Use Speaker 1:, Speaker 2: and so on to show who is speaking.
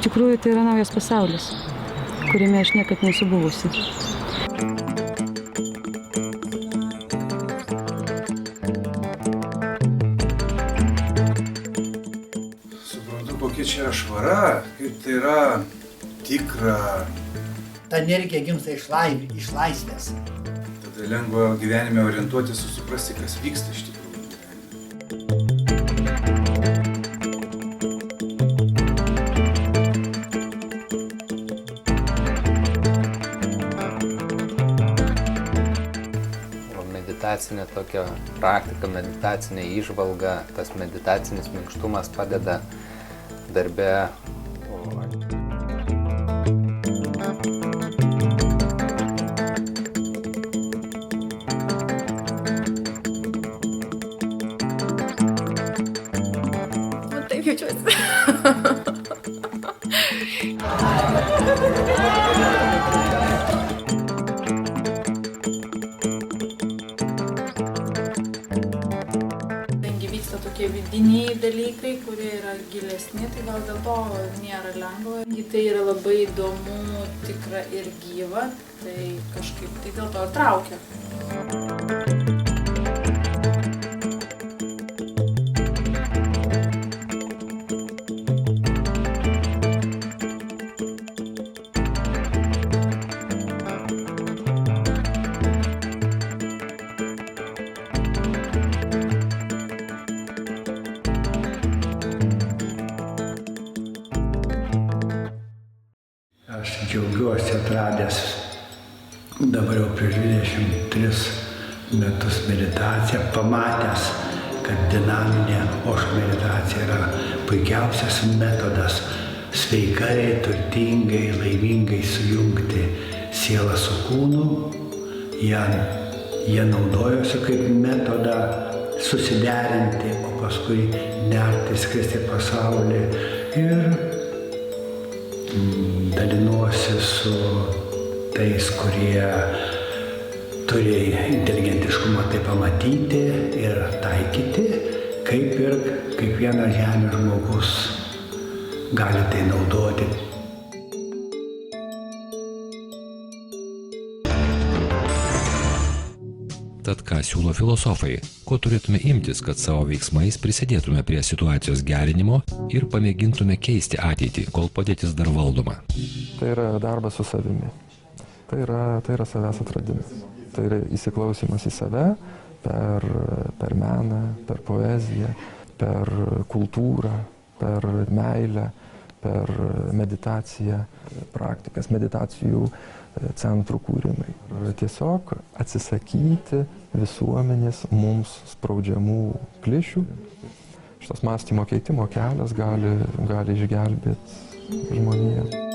Speaker 1: Iš tikrųjų, tai yra naujas pasaulis, kuriame aš niekad nesu buvusi.
Speaker 2: Suprantu, kokia čia yra švara, kaip tai yra tikra.
Speaker 3: Ta energija gimsta iš laisvės.
Speaker 2: Tada lengva gyvenime orientuotis ir suprasti, kas vyksta iš tikrųjų.
Speaker 4: Meditacinė tokia praktika, meditacinė įžvalga, tas meditacinis minkštumas padeda darbe.
Speaker 5: Taip jaučiuosi. Vyksta tokie vidiniai dalykai, kurie yra gilesni, tai gal dėl to nėra lengva. Tai yra labai įdomu, tikra ir gyva, tai kažkaip tai dėl to ir traukia.
Speaker 6: Aš džiaugiuosi atradęs dabar jau prieš 23 metus meditaciją, pamatęs, kad dinaminė Osho meditacija yra puikiausias metodas sveikai, turtingai, laimingai sujungti sielą su kūnu. Jie naudojosi kaip metodą susiderinti, o paskui nerti, skristi pasaulį ir dalinuosi su tais, kurie turi inteligentiškumą tai pamatyti ir taikyti, kaip ir kiekvienas žemės žmogus gali tai naudoti.
Speaker 7: Tad ką siūlo filosofai, ko turėtume imtis, kad savo veiksmais prisidėtume prie situacijos gerinimo ir pamėgintume keisti ateitį, kol padėtis dar valdoma.
Speaker 8: Tai yra darbas su savimi, tai yra savęs atradimas, tai yra įsiklausimas į save per meną, per poeziją, per kultūrą, per meilę, per meditaciją, praktikas, meditacijų centrų kūrimai. Tiesiog atsisakyti visuomenės mums spraudžiamų klišių. Šitas mąstymo keitimo kelias gali išgelbėti žmoniją.